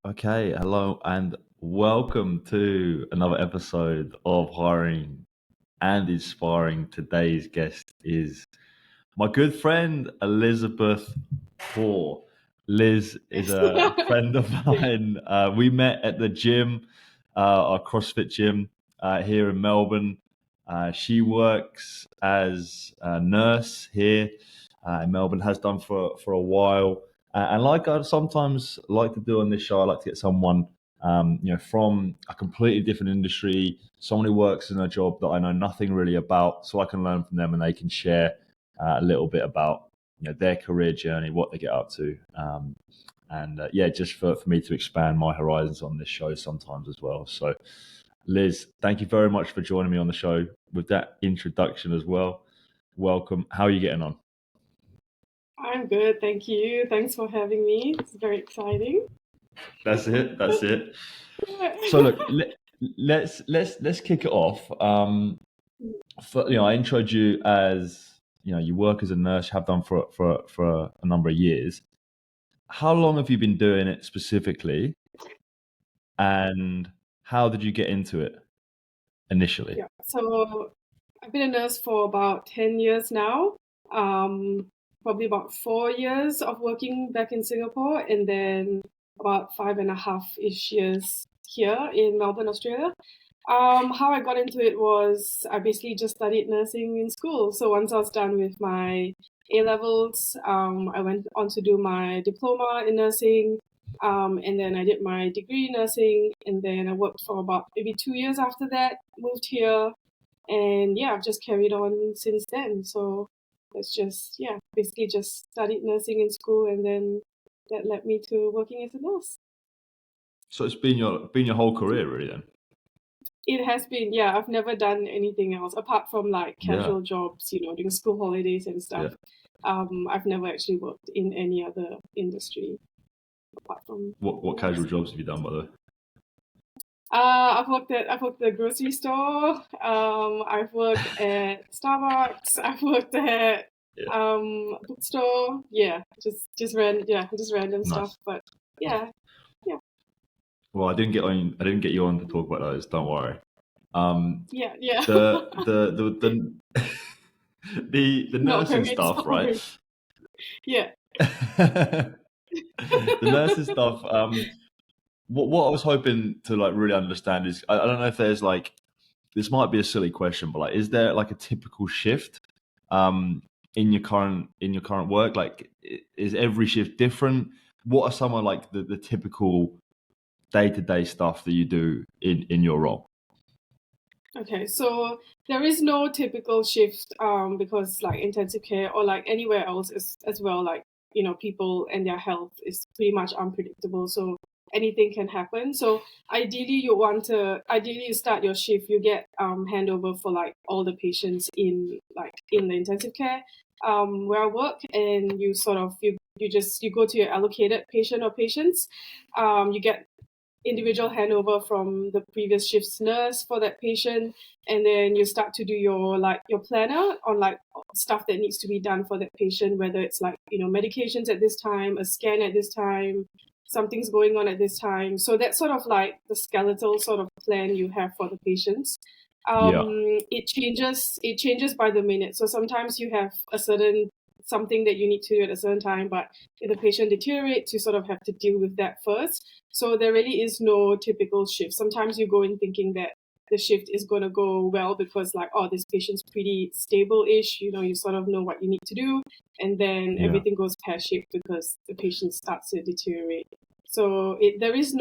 Okay, hello and welcome to another episode of Hiring and Inspiring. Today's guest is my good friend Elizabeth Kaur. Liz is a friend of mine. We met at the gym, our CrossFit gym here in Melbourne. She works as a nurse here in Melbourne, has done for a while. And like I sometimes like to do on this show, I like to get someone from a completely different industry, someone who works in a job that I know nothing really about, so I can learn from them and they can share a little bit about their career journey, what they get up to, and just for me to expand my horizons on this show sometimes as well. So, Liz, thank you very much for joining me on the show with that introduction as well. Welcome. How are you getting on? I'm good, thank you. Thanks for having me. It's very exciting. That's it. That's it. So Yeah. look, let's kick it off. I introed you as you work as a nurse, have done for a number of years. How long have you been doing it specifically, and how did you get into it initially? Yeah. So I've been a nurse for about 10 years now. Um, Probably about 4 years of working back in Singapore, and then about 5.5-ish years here in Melbourne, Australia. How I got into it was I basically just studied nursing in school. So once I was done with my A levels, I went on to do my diploma in nursing. And then I did my degree in nursing, and then I worked for about maybe 2 years after that, moved here, and yeah, I've just carried on since then. So that's just, yeah, basically just studied nursing in school, and then that led me to working as a nurse. So it's been your whole career, really, then. It has been, yeah, I've never done anything else apart from like Yeah, casual jobs, during school holidays and yeah. stuff. I've never actually worked in any other industry apart from What casual nurse. jobs have you done, by the way? I've worked at a grocery store. I've worked at Starbucks. I've worked at Yeah, bookstore. Yeah, just random stuff. nice. But yeah, yeah, Well, I didn't get you on to talk about those. Don't worry. Um, yeah, yeah. the the No nursing worries, stuff, no right? worries. Yeah. The nursing stuff. What I was hoping to like really understand is I don't know if there's like this might be a silly question, but like, is there like a typical shift um in your current work? Like, is every shift different? What are some of like the typical day-to-day stuff that you do in your role? Okay, so there is no typical shift because like intensive care or like anywhere else as well, like people and their health is pretty much unpredictable, so anything can happen. So ideally you start your shift, you get handover for like all the patients in the intensive care where I work, and you sort of you go to your allocated patient or patients. You get individual handover from the previous shift's nurse for that patient, and then you start to do your planner on like stuff that needs to be done for that patient, whether it's like medications at this time, a scan at this time, something's going on at this time. So that's sort of like the skeletal sort of plan you have for the patients. Yeah, It changes by the minute, so sometimes you have a certain something that you need to do at a certain time, but if the patient deteriorates, you sort of have to deal with that first. So there really is no typical shift. Sometimes you go in thinking that the shift is going to go well because like, oh, this patient's pretty stable-ish, you sort of know what you need to do, and then yeah, everything goes pear-shaped because the patient starts to deteriorate. So there is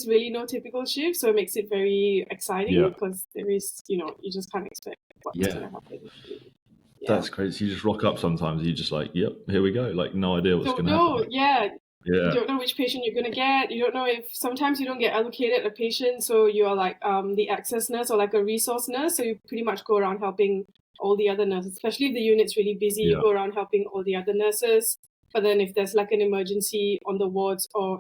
really no typical shift, so it makes it very exciting yeah, because you just can't expect what's yeah. going to happen. Yeah. That's crazy. You just rock up sometimes. You just like, yep, here we go. Like, no idea what's Don't gonna happen. know, Like, yeah. You yeah, don't know which patient you're gonna get. You don't know if sometimes you don't get allocated a patient, so you are like the access nurse or like a resource nurse. So you pretty much go around helping all the other nurses, especially if the unit's really busy. You yeah. go around helping all the other nurses. But then if there's like an emergency on the wards or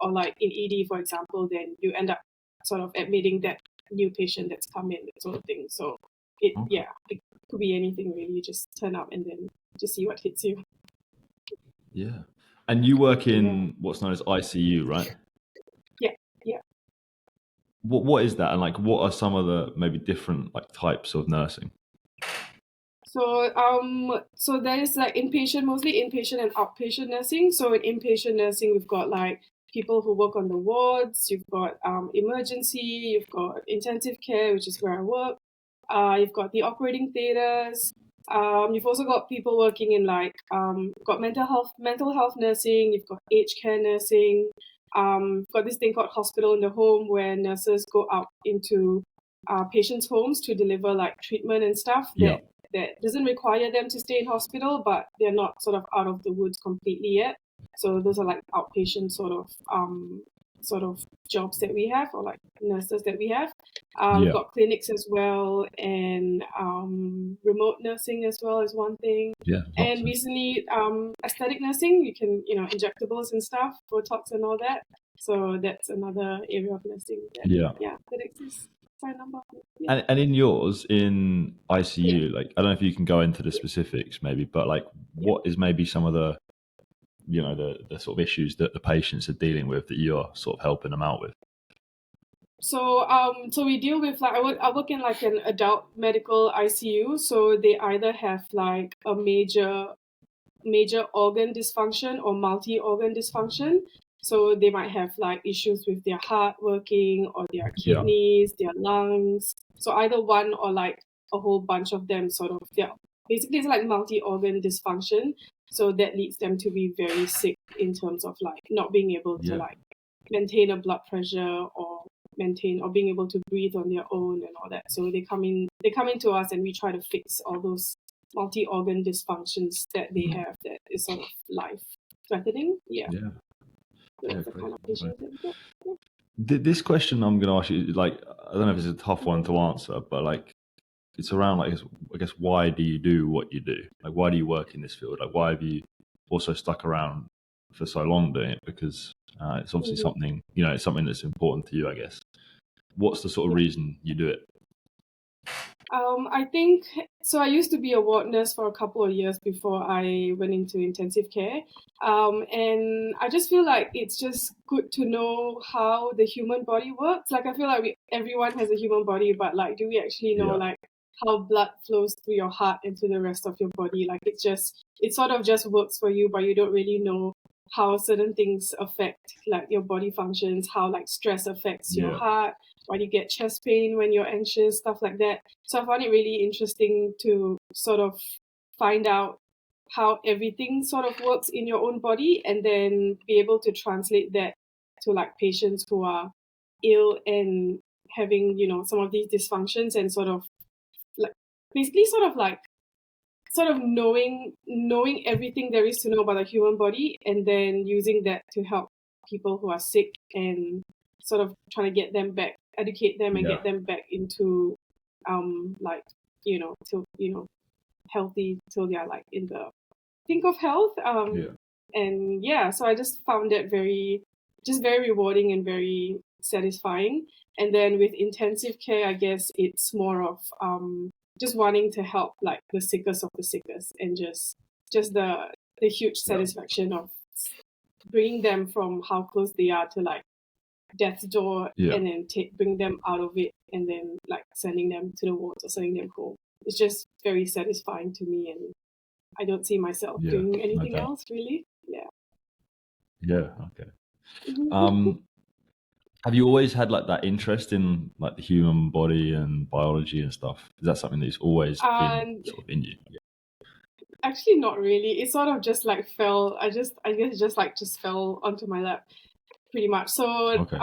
or like in ED, for example, then you end up sort of admitting that new patient that's come in, that sort of thing. So Okay. yeah, it could be anything really. You just turn up and then just see what hits you. Yeah. And you work Yeah. in what's known as ICU, right? what is that, and like what are some of the maybe different like types of nursing? So there is like inpatient, mostly inpatient and outpatient nursing. So in inpatient nursing, we've got like people who work on the wards. You've got emergency. You've got intensive care, which is where I work. You've got the operating theaters. You've also got people working in like got mental health nursing. You've got aged care nursing. You've got this thing called hospital in the home, where nurses go out into patients' homes to deliver like treatment and stuff Yeah, that doesn't require them to stay in hospital, but they're not sort of out of the woods completely yet. So those are like outpatient sort of jobs that we have, or like nurses that we have. We've yeah, got clinics as well, and remote nursing as well is one thing. yeah. Lots And of, recently, aesthetic nursing, you can, injectables and stuff, Botox and all that. So that's another area of nursing that, yeah. yeah, that exists. Sorry, number. Yeah. And in yours, in Yeah. ICU, like I don't know if you can go into the specifics maybe, but like Yeah. what is maybe some of the the sort of issues that the patients are dealing with that you're sort of helping them out with? So we deal with like I work in like an adult medical ICU. So they either have like a major organ dysfunction or multi-organ dysfunction. So they might have like issues with their heart working, or their Yeah, kidneys, their lungs. So either one, or like a whole bunch of them sort of, yeah. Basically it's like multi-organ dysfunction. So that leads them to be very sick in terms of like not being able to yeah, like maintain a blood pressure, or maintain or being able to breathe on their own and all that. So they come in to us, and we try to fix all those multi-organ dysfunctions that they have that is sort of life threatening. Yeah. yeah, So yeah. that's the Great. kind of patients that we get. Yeah. This question I'm going to ask you, like, I don't know if it's a tough one to answer, but like, it's around like, I guess, why do you do what you do? Like, why do you work in this field? Like, why have you also stuck around for so long doing it? Because it's obviously Mm-hmm. something, it's something that's important to you, I guess. What's the sort of Yeah. reason you do it? I think so. I used to be a ward nurse for a couple of years before I went into intensive care. And I just feel like it's just good to know how the human body works. Like I feel like everyone has a human body, but like, do we actually know Yeah, like how blood flows through your heart into the rest of your body? Like it sort of just works for you, but you don't really know how certain things affect like your body functions, how like stress affects your yeah, heart, why do you get chest pain when you're anxious, stuff like that. So I found it really interesting to sort of find out how everything sort of works in your own body, and then be able to translate that to like patients who are ill and having, some of these dysfunctions, and sort of like basically sort of knowing everything there is to know about the human body, and then using that to help people who are sick, and sort of trying to get them back, educate them, and yeah, get them back into like till healthy, till they're like in the think of health. yeah, And yeah, so I just found that very rewarding and very satisfying. And then with intensive care, I guess it's more of just wanting to help like the sickest of the sickest, and just the huge yeah, satisfaction of bringing them from how close they are to like death's door, yeah, and then bring them out of it, and then like sending them to the wards or sending them home. It's just very satisfying to me, and I don't see myself yeah. doing anything Okay. else really. Yeah. Yeah. Okay. Mhm. Um, have you always had like that interest in like the human body and biology and stuff? Is that something that's always been And sort of in you? actually not really. It sort of just like fell. I guess it just fell onto my lap pretty much. So Okay.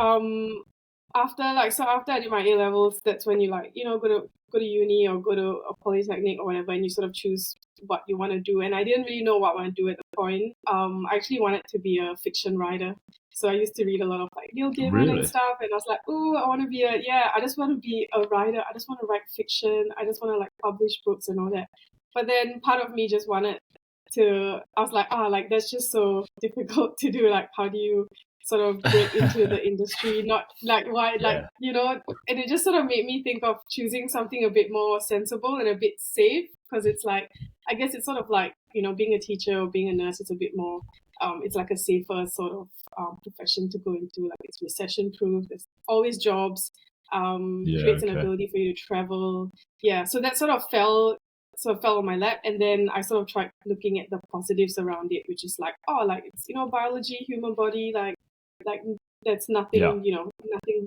after I did my A levels, that's when you like, go to uni, or go to a polytechnic or whatever, and you sort of choose what you want to do. And I didn't really know what I want to do at the point. I actually wanted to be a fiction writer. So I used to read a lot of like Neil Gaiman and Really? stuff, and I was like, oh, I want to be I just want to be a writer. I just want to write fiction. I just want to like publish books and all that. But then part of me just wanted I was like, like that's just so difficult to do. Like, how do you sort of break into the industry? Not like why, like, Yeah. and it just sort of made me think of choosing something a bit more sensible and a bit safe, because it's like, I guess it's sort of like, being a teacher or being a nurse, it's a bit more, it's like a safer sort of profession to go into. Like, it's recession proof. There's always jobs. Yeah. creates an Okay. ability for you to travel. Yeah, so that sort of fell on my lap, and then I sort of tried looking at the positives around it, which is like, oh, like it's biology, human body, like that's Yeah. nothing,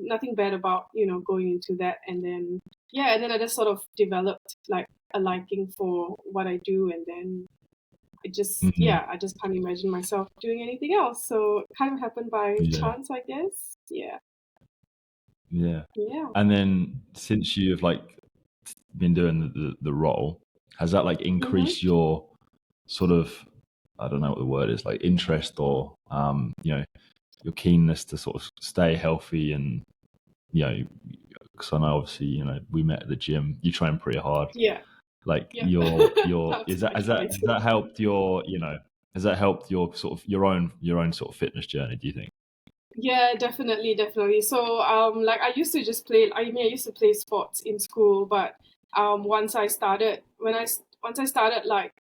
nothing bad about going into that. And then I just sort of developed like a liking for what I do, and then Hmm. I just can't imagine myself doing anything else. So it kind of happened by Yeah. chance, I guess. Yeah. Yeah. Yeah. And then since you've like been doing the role, has that like Mm-hmm. increased your sort of, I don't know what the word is, like interest or your keenness to sort of stay healthy and because I know obviously we met at the gym. You train pretty hard. Yeah. Like Yeah. your That's is what that I has try that has to. that helped your has that helped your sort of your own sort of fitness journey? Do you think? Yeah, definitely, definitely. So, like I used to just play. I mean, I used to play sports in school, but once I started like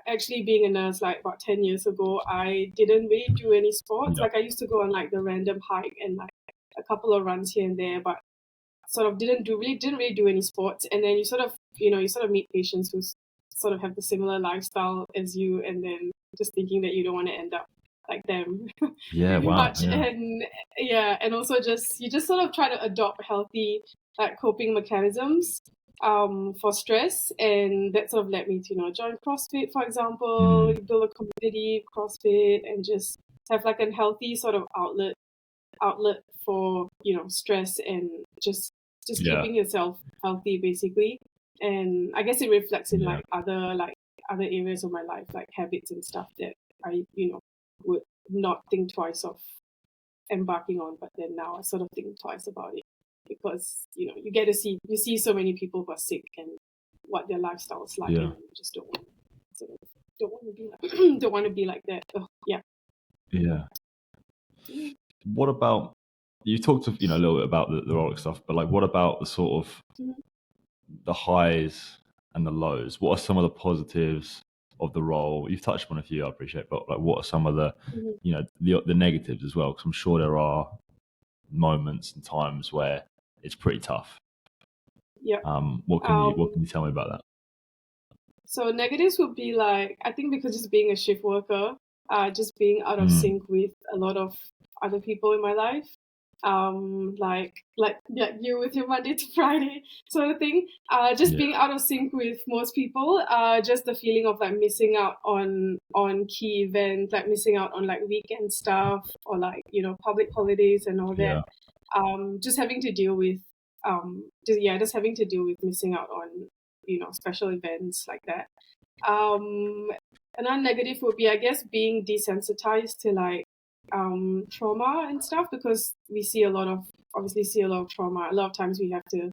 actually being a nurse, like about 10 years ago, I didn't really do any sports. Yeah. Like I used to go on like the random hike and like a couple of runs here and there, but sort of didn't really do any sports. And then you sort of meet patients who sort of have the similar lifestyle as you, and then just thinking that you don't want to end up like them Yeah. pretty Wow. much. Yeah. And yeah, and also just sort of try to adopt healthy like coping mechanisms for stress, and that sort of led me to join CrossFit, for example. Mm. You build a community CrossFit and just have like a healthy sort of outlet for stress, and just Yeah. keeping yourself healthy basically. And I guess it reflects in Yeah. like other areas of my life, like habits and stuff that I would not think twice of embarking on, but then now I sort of think twice about it, because you see so many people who are sick and what their lifestyle is like, Yeah. and you just don't want to be like don't want to be like that. Ugh, yeah. Yeah. Yeah. What about you talked a little bit about the roller stuff, but like what about the sort of Mhm. the highs and the lows? What are some of the positives of the role? You've touched on a few, I appreciate, but like what are some of the Mhm. the negatives as well? Because I'm sure there are moments and times where it's pretty tough. Yeah. What can um you tell me about that? So negatives would be like, I think because just being a shift worker, just being out of Mm. sync with a lot of other people in my life. Like yeah, you with your Monday to Friday sort of thing. Just Yeah. being out of sync with most people. Just the feeling of like missing out on key events, like missing out on like weekend stuff, or like public holidays and all that. Yeah. Just having to deal with just having to deal with missing out on special events like that. um Another negative would be, I guess, being desensitized to like trauma and stuff, because we see a lot of obviously see a lot of trauma. A lot of times we have to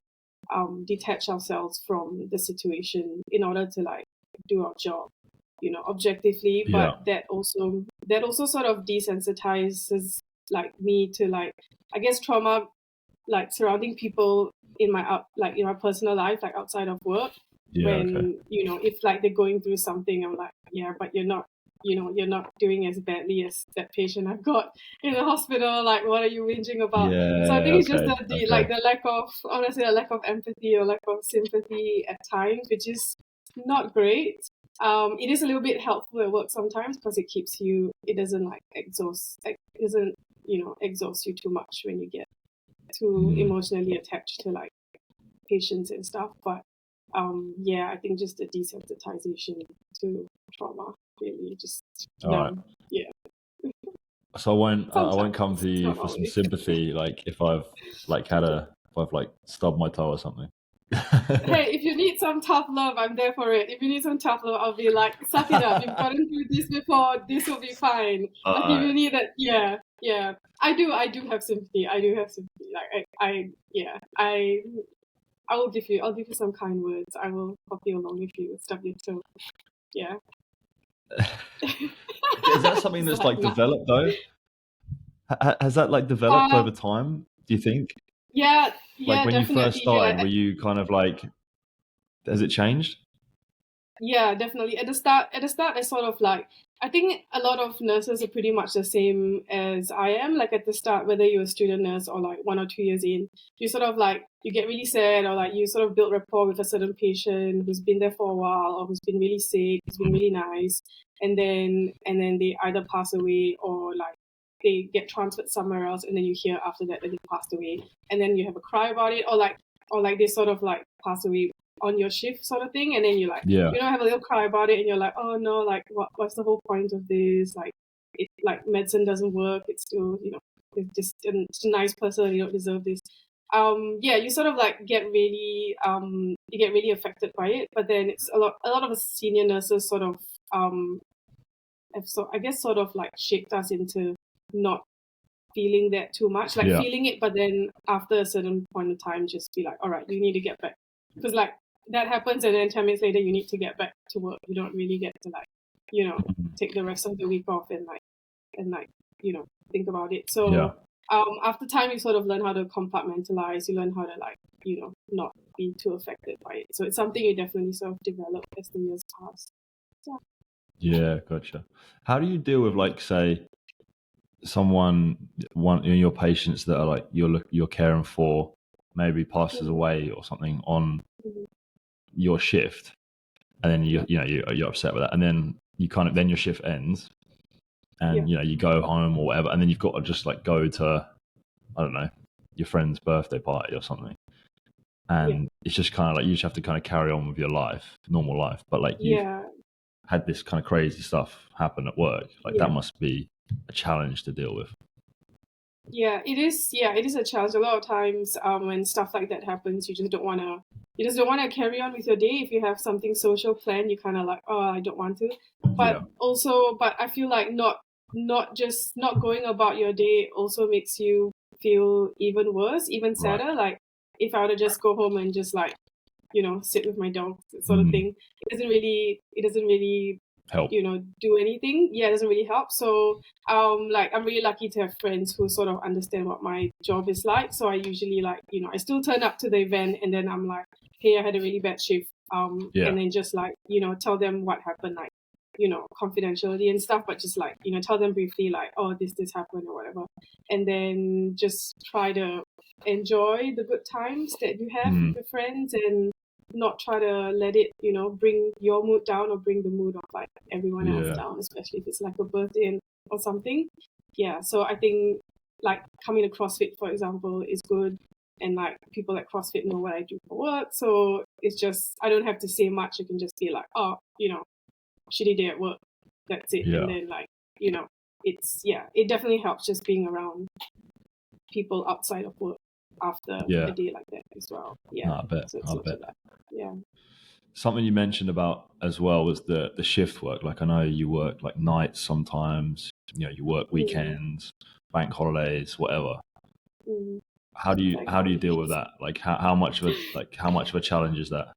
detach ourselves from the situation in order to like do our job objectively. Yeah. But that also sort of desensitizes like me to like, I guess, trauma, like surrounding people in my like in my personal life, like outside of work, Yeah. Okay. when if like they're going through something, I'm like, yeah, but you're not doing as badly as that patient I've got in the hospital. Like, what are you whinging about? So I think Yeah. it's just Okay. the Okay. like the lack of, honestly, the lack of empathy or lack of sympathy at times, which is not great. It is a little bit helpful at work sometimes, because it doesn't like it doesn't exhaust you too much when you get too Mm. emotionally attached to like patients and stuff. But yeah, I think just the desensitization to trauma really just All right. yeah, So I won't sometimes, come to you not for some always. sympathy, like if I've like had Okay. a if I've like stubbed my toe or something. Hey, if you need some tough love, I'm there for it. If you need some tough love, I'll be like, suck it up. You've gotten through this before. This will be fine. All Like, if right. you need it, yeah, yeah. I do have sympathy. I do have sympathy. Like, yeah. I'll give you some kind words. I will help you along if you stub your toe. Yeah. Is that something It's that's like, like nah. developed though? Has that like developed Uh, over time? Do you think? yeah, Like yeah, when you first definitely. started, Yeah. were you kind of like, has it changed? Yeah, definitely. At the start, I sort of like, I think a lot of nurses are pretty much the same as I am. Like at the start, whether you're a student nurse or like 1 or 2 years in, you sort of like, you get really sad or like you sort of build rapport with a certain patient who's been there for a while or who's been really sick, who's been Mm. really nice. And then they either pass away or like they get transferred somewhere else, and then you hear after that they passed away. And then you have a cry about it, or like they sort of like pass away on your shift sort of thing, and then you like Yeah. have a little cry about it, and you're like, oh no, like what's the whole point of this? Like it, like medicine doesn't work. It's still, it's just a nice person. You don't deserve this. Yeah, you sort of like you get really affected by it. But then it's a lot of senior nurses sort of have, so I guess, sort of like shaped us into not feeling that too much, like Yeah. feeling it, but then after a certain point in time, just be like, all right, you need to get back, because like that happens, and then 10 minutes later, you need to get back to work. You don't really get to like, Mhm. take the rest of the week off and think about it. Yeah. So after time, you sort of learn how to compartmentalize. You learn how to like, not be too affected by it. So it's something you definitely sort of develop as the years pass. Yeah. Yeah, gotcha. How do you deal with, like, say, one of your patients that are like you're caring for maybe passes away or something on Mhm. your shift, and then Yeah. you're upset with that, and then you kind of then your shift ends, Yeah. and you go home or whatever, and then you've got to just like go to, I don't know, your friend's birthday party or something, Yeah. and it's just kind of like you just have to kind of carry on with your life, normal life, but like you've Yeah. had this kind of crazy stuff happen at work, like that Yeah. must be a challenge to deal with. Yeah, it is. Yeah, it is a challenge. A lot of times, when stuff like that happens, you just don't wanna carry on with your day. If you have something social planned, you kind of like, oh, I don't want to. Yeah. But I feel like not going about your day also makes you feel even worse, even Right. sadder. Like if I were to just go home and just like, sit with my dog, sort of Mm. thing. It doesn't really Help. do anything. Yeah, it doesn't really help. So like I'm really lucky to have friends who sort of understand what my job is like. So I usually like, I still turn up to the event, and then I'm like, hey, I had a really bad shift. Yeah. And then just like, tell them what happened, like, confidentiality and stuff, but just like, tell them briefly like, oh, this happened or whatever. And then just try to enjoy the good times that you have with Mm. your friends, and not try to let it, bring your mood down or bring the mood of like everyone else Yeah. down, especially if it's like a birthday or something. Yeah, so I think like coming to CrossFit, for example, is good. And like people at CrossFit know what I do for work. So it's just, I don't have to say much. You can just be like, oh, shitty day at work. That's it. Yeah. And then like, it definitely helps just being around people outside of work after Yeah. a day like that as well. Yeah. No, I bet. So it's I not bet. too bad. Yeah. Something you mentioned about as well was the shift work. Like I know you work like nights sometimes. You work Mm-hmm. weekends, bank holidays, whatever. Mm-hmm. How do you deal with Thankfully. that? Like how much of a challenge is that?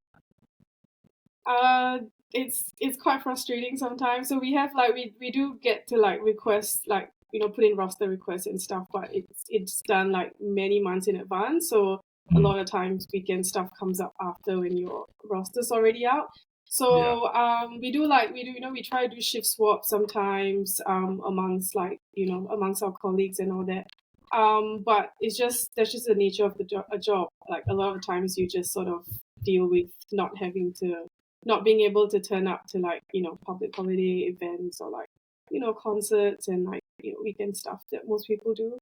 Uh, it's quite frustrating sometimes. So we have like we do get to like request, like, put in roster requests and stuff, but it's done like many months in advance. So a Mm. lot of times weekend stuff comes up after when your roster's already out. Yeah. So we try to do shift swap sometimes, amongst our colleagues and all that. But that's just the nature of a job. Like a lot of times you just sort of deal with not being able to turn up to like, public holiday events or like, concerts and like, weekend stuff that most people do.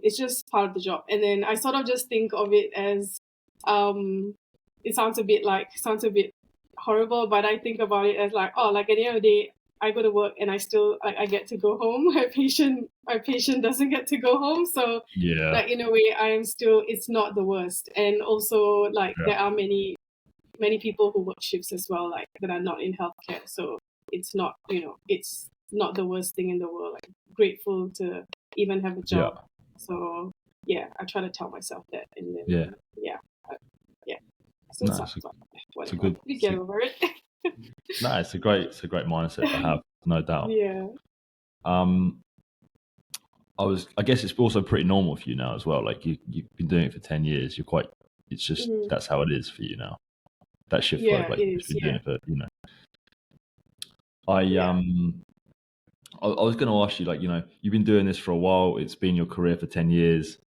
It's just part of the job. And then I sort of just think of it as, um, it sounds a bit horrible, but I think about it as like, oh, like at the end of the day, I go to work and I still like I get to go home. My patient doesn't get to go home. So Yeah. like in a way, I am still, it's not the worst. And also like Yeah. there are many people who work shifts as well, like that are not in healthcare. So it's not the worst thing in the world. Like grateful to even have a Yeah. job. So yeah, I try to tell myself that, and Yeah. then yeah, yeah, still No, sucks, but it's a whatever. good. We get over it. No, it's a great mindset to have, no doubt. Yeah. Um, I guess it's also pretty normal for you now as well. Like you've been doing it for 10 years. You're quite. It's just Mhm. that's how it is for you now. that shift work. Yeah, Like it you've is. been doing Yeah. it for, I Yeah. I was going to ask you, like, you've been doing this for a while. It's been your career for 10 years.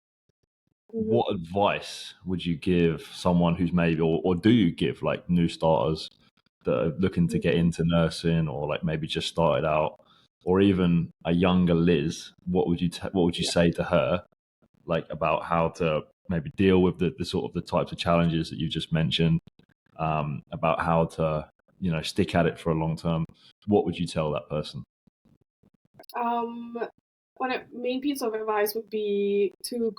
Hmm. What advice would you give someone who's maybe, or do you give like new starters that are looking to get Hmm. into nursing, or like maybe just started out, or even a younger Liz? What would you Yeah. say to her, like about how to maybe deal with the sort of the types of challenges that you just mentioned, about how to stick at it for a long term? What would you tell that person? Um, main piece of advice would be to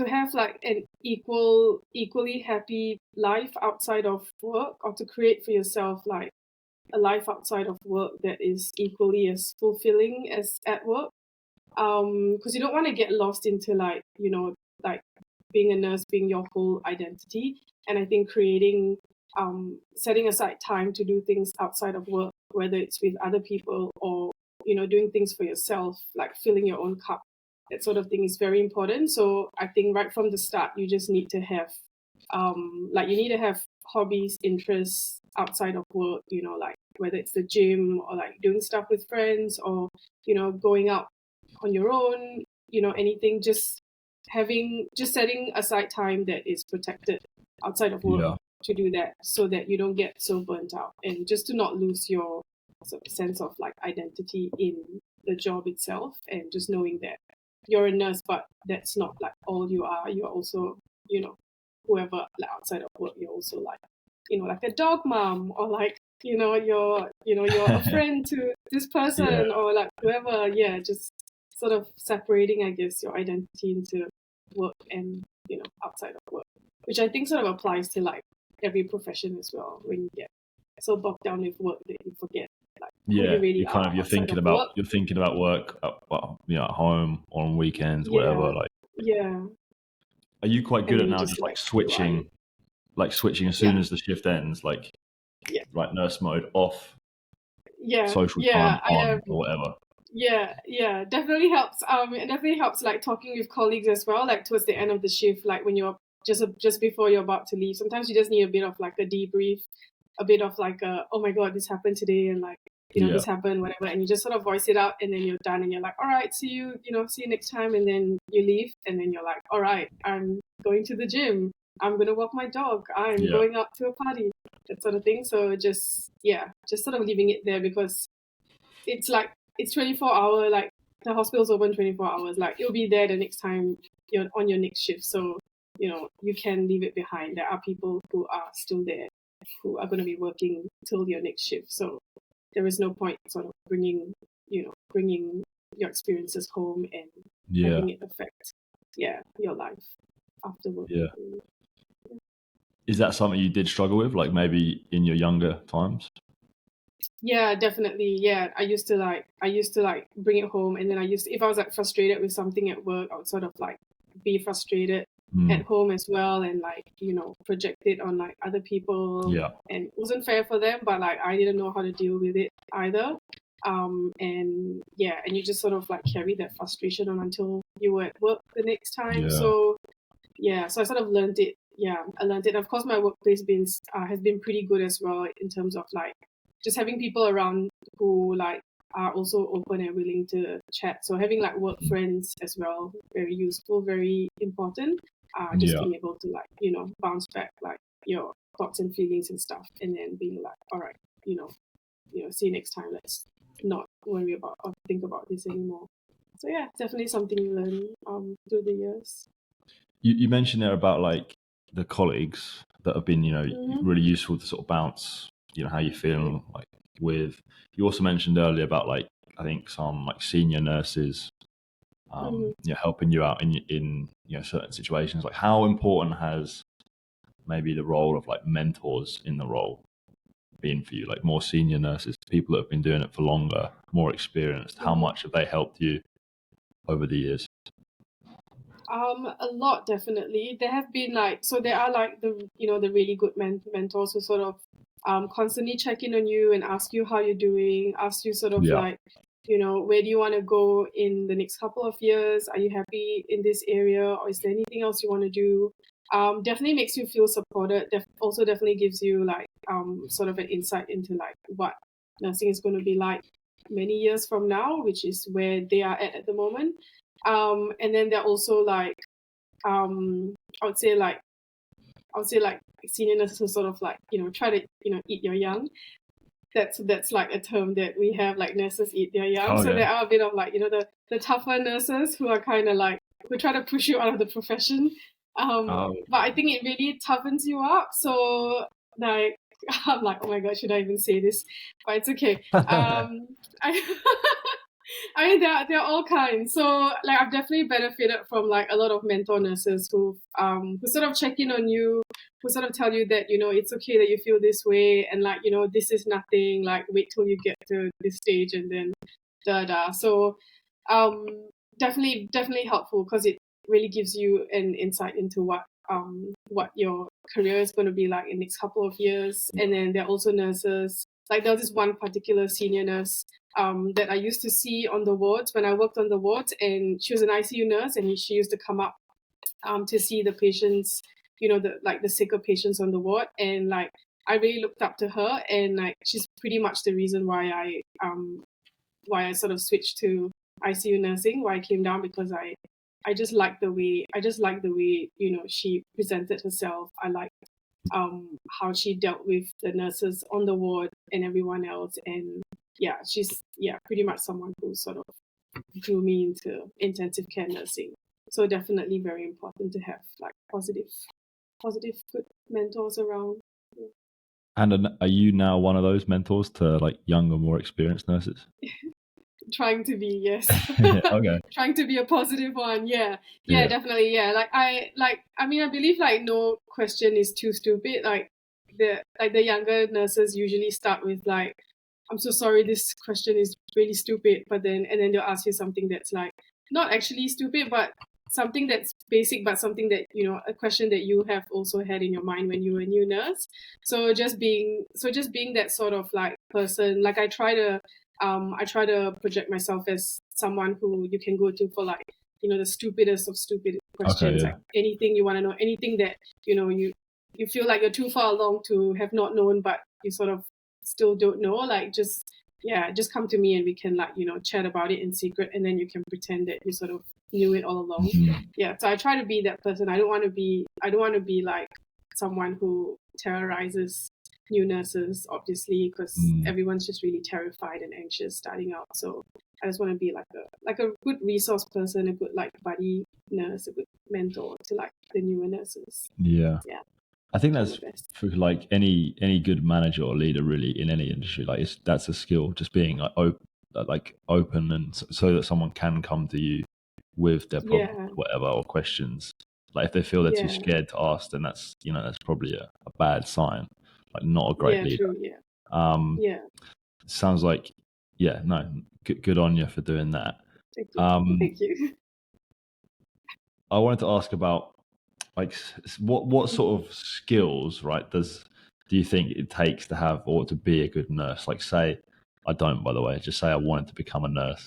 have like an equally happy life outside of work, or to create for yourself like a life outside of work that is equally as fulfilling as at work. Because you don't want to get lost into like, like being a nurse being your whole identity. And I think setting aside time to do things outside of work, whether it's with other people or, doing things for yourself, like filling your own cup, that sort of thing is very important. So I think right from the start, you just need to have, you need to have hobbies, interests outside of work, like whether it's the gym or like doing stuff with friends or, going out on your own, anything, just setting aside time that is protected outside of work Yeah, to do that so that you don't get so burnt out and just to not lose your sort of sense of like identity in the job itself, and just knowing that you're a nurse, but that's not like all you are. You're also, whoever like outside of work, you're also like, like a dog mom, or like, you're a friend to this yeah, person or like whoever. Yeah, just sort of separating, I guess, your identity into work and, outside of work, which I think sort of applies to like every profession as well. When you get so bogged down with work that you forget like who you yeah. really You kind are of you're outside thinking of about work. work, well, at home on weekends, whatever. Yeah, Like, yeah, are you quite and good then at you now just just like like who are you? switching as Yeah, soon as the shift ends, yeah, like nurse mode off, yeah, social time yeah. I on, am. or whatever? Yeah, yeah, definitely helps. It definitely helps like talking with colleagues as well. Like towards the end of the shift, like when you're just before you're about to leave. Sometimes you just need a bit of like a debrief, a bit of like a, oh my god, this happened today, and like, Yeah, this happened, whatever, and you just sort of voice it out, and then you're done, and you're like, all right, see you, see you next time, and then you leave, and then you're like, all right, I'm going to the gym, I'm gonna walk my dog, I'm yeah, going out to a party, that sort of thing. So just, yeah, just sort of leaving it there, because it's like it's 24-hour, like the hospital's open 24 hours, like you'll be there the next time you're on your next shift. So you can leave it behind. There are people who are still there, who are going to be working till your next shift. So there is no point sort of bringing your experiences home and yeah, having it affect, yeah, your life afterward. yeah. Is that something you did struggle with, like maybe in your younger times? Yeah, definitely. Yeah, I used to like bring it home, and then if I was like frustrated with something at work, I would sort of like be frustrated at Mm, home as well, and like, project it on like other people, yeah, and it wasn't fair for them, but like I didn't know how to deal with it either. And yeah, and you just sort of like carry that frustration on until you were at work the next time. yeah, So yeah, so I sort of learned it. Yeah, I learned it. Of course, my workplace has been pretty good as well in terms of like just having people around who like are also open and willing to chat. So having like work mm, friends as well, very useful, very important. Just yeah, being able to like, bounce back like your thoughts and feelings and stuff, and then being like, all right, see you next time. Let's not worry about or think about this anymore. So yeah, definitely something you learn through the years. you mentioned there about like the colleagues that have been Mm-hmm. really useful to sort of bounce how you Yeah. feeling like with. You also mentioned earlier about like I think some like senior nurses Mm-hmm. helping you out in certain situations. Like how important has maybe the role of like mentors in the role been for you, like more senior nurses, people that have been doing it for longer, more experienced? How Mm-hmm. much have they helped you over the years? A lot, definitely. There have been like, so there are like the really good mentors who sort of constantly check in on you and ask you how you're doing, ask you sort of Yeah, like, where do you want to go in the next couple of years? Are you happy in this area, or is there anything else you want to do? definitely makes you feel supported. Also definitely gives you like sort of an insight into like what nursing is going to be like many years from now, which is where they are at the moment. And then they're also like I would say like senior nurses who sort of like try to eat your young. That's like a term that we have, like nurses eat their young. Oh So yeah. there are a bit of like the tougher nurses who are kind of like who try to push you out of the profession. Oh. But I think it really toughens you up. So like I'm like, oh my god, should I even say this? But it's okay. I I mean, there are all kinds. So like I've definitely benefited from like a lot of mentor nurses who sort of check in on you, who sort of tell you that it's okay that you feel this way, and like this is nothing. Like wait till you get to this stage, and then da da. So um, definitely helpful because it really gives you an insight into what your career is going to be like in the next couple of years. And then there are also nurses. Like there was this one particular senior nurse that I used to see on the wards when I worked on the wards, and she was an ICU nurse, and she used to come up to see the patients, the sicker patients on the ward, and like I really looked up to her, and like she's pretty much the reason why I sort of switched to ICU nursing, why I came down, because I just like the way she presented herself. I like how she dealt with the nurses on the ward and everyone else, and she's pretty much someone who sort of drew me into intensive care nursing. So definitely very important to have like positive good mentors around. And are you now one of those mentors to like younger, more experienced nurses? Trying to be, yes. Okay. Trying to be a positive one. Yeah Yeah. definitely. Yeah, I mean, I believe like no question is too stupid. Like the younger nurses usually start with like, I'm so sorry, this question is really stupid, but then they'll ask you something that's like not actually stupid, but something that's basic, but something that a question that you have also had in your mind when you were a new nurse. So just being that sort of like person, like I try to project myself as someone who you can go to for like the stupidest of stupid Okay. questions, Yeah. like anything you want to know, anything that you feel like you're too far along to have not known, but you sort of still don't know. Like just come to me and we can like chat about it in secret, and then you can pretend that you sort of knew it all along. Yeah, so I try to be that person. I don't want to be like someone who terrorizes new nurses, obviously, because everyone's just really terrified and anxious starting out. So I just want to be like a good resource person, a good like buddy nurse, a good mentor to like the newer nurses. Yeah. Yeah, I think try that's my best. for like any good manager or leader really in any industry. Like that's a skill, just being like open and so that someone can come to you with their problems, Yeah, whatever, or questions. Like if they feel they're too yeah, scared to ask, then that's probably a bad sign. Like not a great yeah, leader. true. Yeah, Um, yeah. sounds like no, good on you for doing that. Thank you. Um, Thank you. I wanted to ask about like what sort of skills, right, do you think it takes to have or to be a good nurse? Like say I don't, by the way, just say I wanted to become a nurse.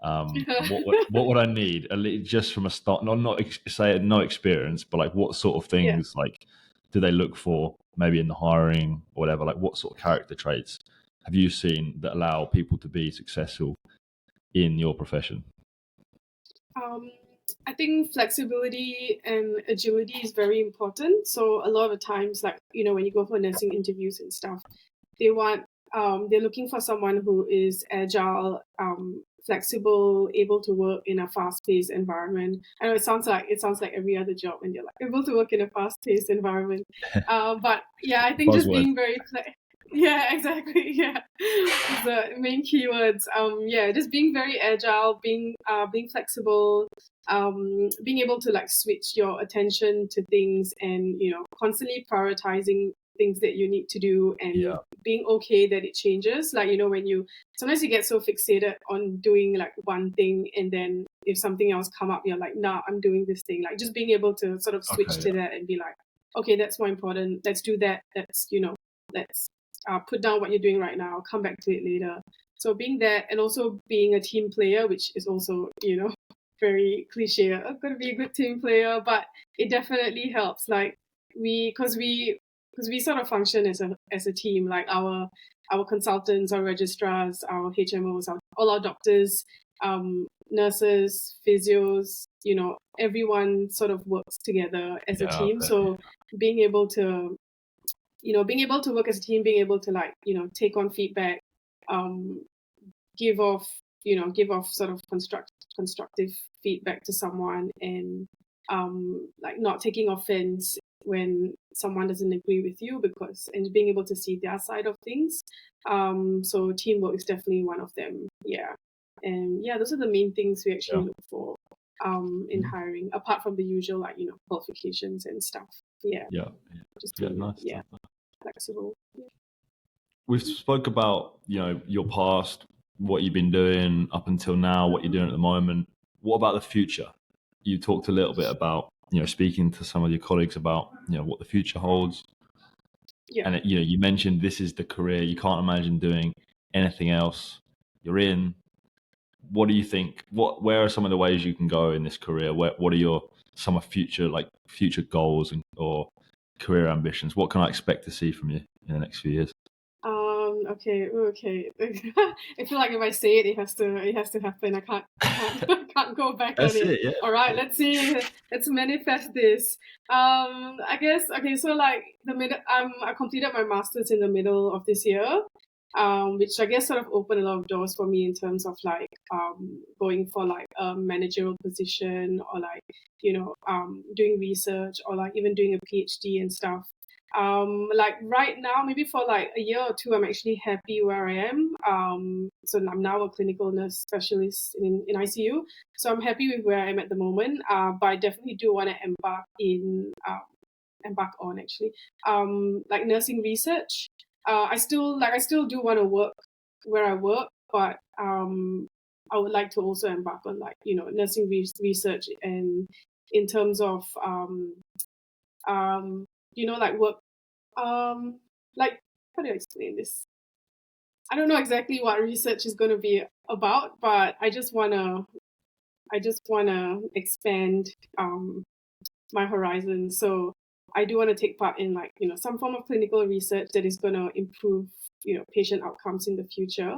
What would I need just from a start? Not say no experience, but like what sort of Yeah. things like do they look for maybe in the hiring or whatever? Like what sort of character traits have you seen that allow people to be successful in your profession? Um, I think flexibility and agility is very important. So a lot of times, like when you go for nursing interviews and stuff, they want they're looking for someone who is agile, flexible, able to work in a fast-paced environment. I know it sounds like every other job, and you're like able to work in a fast-paced environment. But yeah, I think just Buzzword. being very yeah, exactly. Yeah, the main keywords. Yeah, just being very agile, being flexible, being able to like switch your attention to things, and constantly prioritizing things that you need to do, and Yeah. being okay that it changes. Like when you sometimes you get so fixated on doing like one thing, and then if something else come up, you're like, nah, I'm doing this thing. Like just being able to sort of switch Okay. to that and be like, okay, that's more important. Let's do that. Let's put down what you're doing right now. Come back to it later. So being that, and also being a team player, which is also very cliche. I've got to be a good team player, but it definitely helps. Like because we sort of function as a team. Like our consultants, our registrars, our HMOs, all our doctors, nurses, physios. Everyone sort of works together as a Yeah, team. So being able to work as a team, being able to take on feedback, give off sort of constructive feedback to someone, and not taking offense when someone doesn't agree with you, and being able to see their side of things. So teamwork is definitely one of them. Yeah. And yeah, those are the main things we actually look for in hiring, apart from the usual qualifications and stuff. Yeah. Nice. Flexible. Yeah. We've spoke about your past, what you've been doing up until now, what you're doing at the moment. What about the future? You talked a little bit about speaking to some of your colleagues about what the future holds. Yeah. And you mentioned this is the career. You can't imagine doing anything else. You're in. What do you think? Where are some of the ways you can go in this career? What are some of future goals or career ambitions? What can I expect to see from you in the next few years? Okay. I feel like if I say it, it has to happen. I can't go back That's on it. it. Yeah. All right, let's see. Let's manifest this. I guess okay. So like I completed my masters in the middle of this year, which I guess sort of opened a lot of doors for me in terms of going for like a managerial position, or doing research, or like even doing a PhD and stuff. Like right now, maybe for like a year or two, I'm actually happy where I am. So I'm now a clinical nurse specialist in ICU. So I'm happy with where I am at the moment. But I definitely do want to embark on actually, like nursing research. I still do want to work where I work, but I would like to also embark on nursing research, and in terms of work, like how do I explain this? I don't know exactly what research is going to be about, but I just wanna expand my horizon. So I do want to take part in some form of clinical research that is going to improve patient outcomes in the future.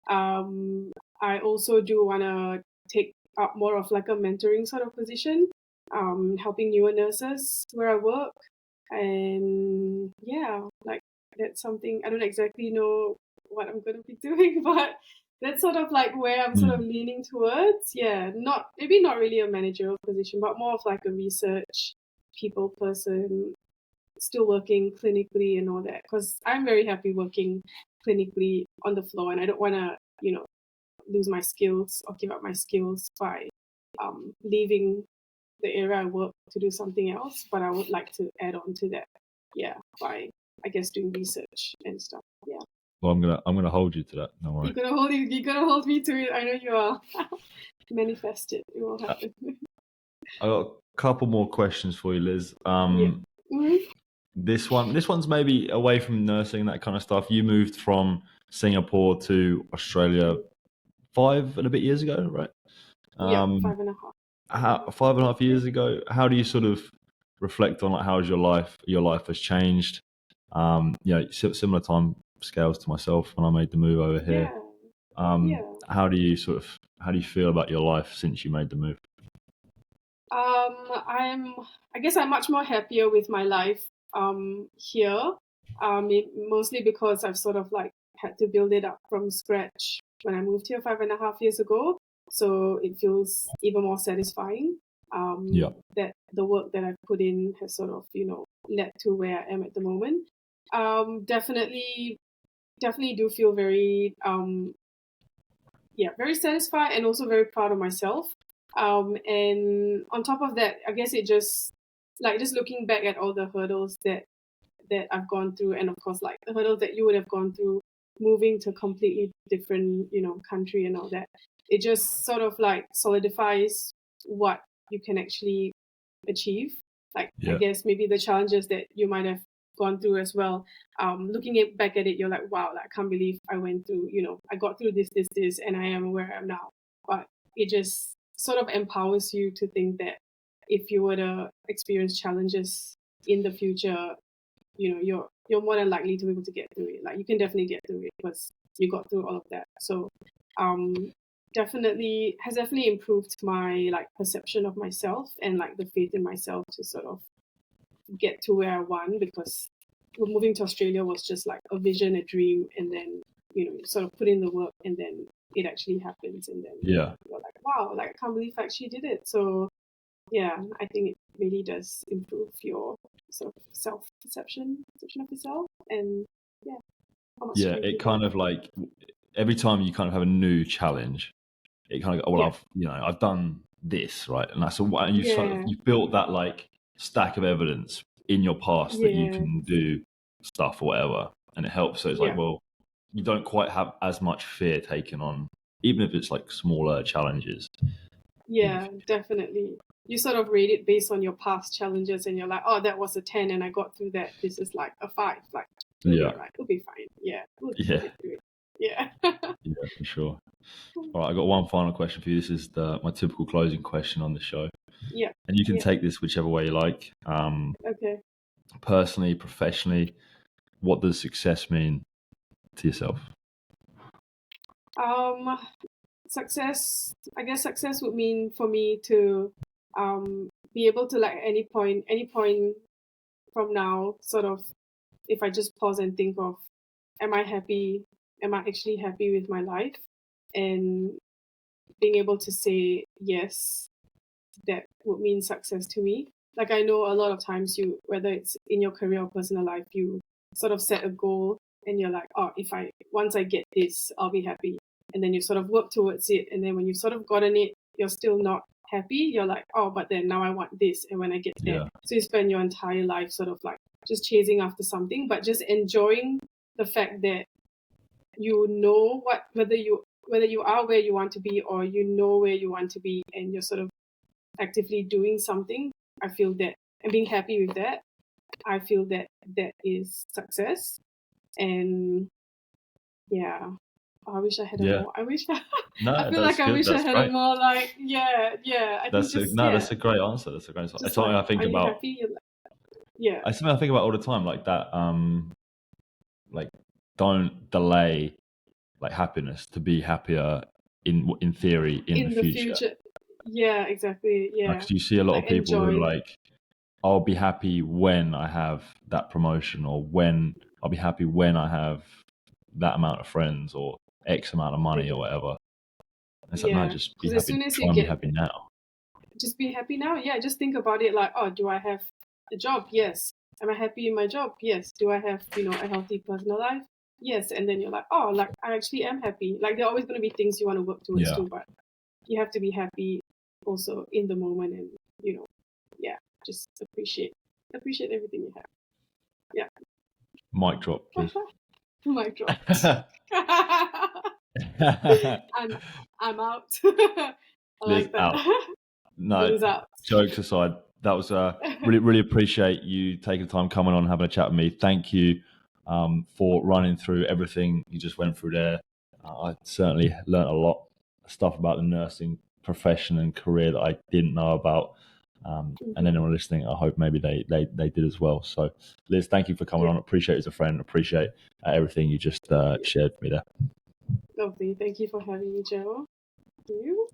I also do want to take up more of like a mentoring sort of position, helping newer nurses where I work. And yeah, like that's something I don't exactly know what I'm going to be doing, but that's sort of like where I'm sort of leaning towards. Yeah, maybe not really a managerial position, but more of like a research people person, still working clinically and all that. Because I'm very happy working clinically on the floor, and I don't want to, lose my skills or give up my skills by leaving the area I work to do something else. But I would like to add on to that, yeah, by I guess doing research and stuff. Yeah. Well, I'm gonna hold you to that. No worries. You're gonna hold me to it. I know you are. Manifest it. It will happen. I got a couple more questions for you, Liz. Yeah. Mm-hmm. This one's maybe away from nursing, that kind of stuff. You moved from Singapore to Australia 5 and a bit years ago, right? Yeah, 5.5. 5.5 years ago. How do you sort of reflect on like how's your life? Your life has changed. Similar time scales to myself when I made the move over here. Yeah. How do you feel about your life since you made the move? I guess I'm much more happier with my life here. Mostly because I've sort of like had to build it up from scratch when I moved here 5.5 years ago. So it feels even more satisfying. That the work that I've put in has sort of, led to where I am at the moment. Definitely do feel very very satisfied, and also very proud of myself. And on top of that, I guess it just looking back at all the hurdles that I've gone through, and of course like the hurdles that you would have gone through moving to a completely different country and all that, it just sort of like solidifies what you can actually achieve. I guess maybe the challenges that you might have gone through as well. Looking back at it, you're like, wow, I can't believe I went through, I got through this, and I am where I am now. But it just sort of empowers you to think that if you were to experience challenges in the future, you're more than likely to be able to get through it. Like you can definitely get through it because you got through all of that. So has definitely improved my like perception of myself and like the faith in myself to sort of get to where I want, because moving to Australia was just like a vision, a dream, and then sort of put in the work, and then it actually happens, and then Yeah. you're like, wow, like I can't believe I actually did it. So yeah, I think it really does improve your sort of perception of yourself, and yeah, how much Yeah, strength it you kind have. of like every time you kind of have a new challenge, it kind of go, well, Yeah, I've done this, right, and that's all, and yeah, you've built that like stack of evidence in your past that you yeah, can do stuff or whatever, and it helps. So it's like, yeah, well, you don't quite have as much fear taken on, even if it's like smaller challenges in the yeah, future. definitely. You sort of rate it based on your past challenges, and you're like, oh, that was a 10, and I got through that. This is like a 5. Like, it'll be Yeah, alright. It'll be fine. Yeah, we'll yeah, get through it. Yeah. yeah, for sure. All right, I got one final question for you. This is my typical closing question on the show, Yeah. and you can Yeah. take this whichever way you like. Okay. Personally, professionally, what does success mean to yourself? Um, success. I guess success would mean for me to be able to like any point from now, sort of, if I just pause and think of, am I happy? Am I actually happy with my life? And being able to say yes, that would mean success to me. Like I know a lot of times whether it's in your career or personal life, you sort of set a goal and you're like, oh, once I get this, I'll be happy. And then you sort of work towards it. And then when you've sort of gotten it, you're still not happy. You're like, oh, but then now I want this. And when I get there, Yeah, so you spend your entire life sort of like just chasing after something, but just enjoying the fact that you know whether you are where you want to be, or you know where you want to be, and you're sort of actively doing something. I feel that, and being happy with that, I feel that that is success. And yeah, I wish I had a yeah. more. I No, feel like that's I good. wish I That's had a great. more like, yeah. I think just, That's a great answer. That's a great answer. It's just something like, I think are you about. happy? You're like, yeah, It's something I think about all the time. Like that. Like don't delay like happiness to be happier in theory in the in the future. future. Yeah, exactly. Yeah, Because you see a lot like of people who are enjoy like, I'll be happy when I have that promotion, or when I'll be happy when I have that amount of friends or X amount of money or exactly. whatever. It's like, no, Yeah, just be because as happy. soon as Try you and be get happy now. just be happy now. Yeah, just think about it like, oh, do I have a job? Yes. Am I happy in my job? Yes. Do I have, a healthy personal life? Yes. And then you're like, oh, like I actually am happy. Like there are always going to be things you want to work towards Yeah. too, but you have to be happy also in the moment, and yeah, just appreciate everything you have. Yeah. Mic drop, please. Mic dropped. I'm I'm out. I Liz like that. out. No, Liz out. jokes aside, that was really appreciate you taking the time coming on and having a chat with me. Thank you for running through everything you just went through there. I certainly learnt a lot of stuff about the nursing profession and career that I didn't know about. And anyone listening, I hope maybe they did as well. So, Liz, thank you for coming Yeah, on. Appreciate you as a friend. Appreciate everything you just yeah. shared with me there. Lovely. Thank you for having me, Joe. Thank you.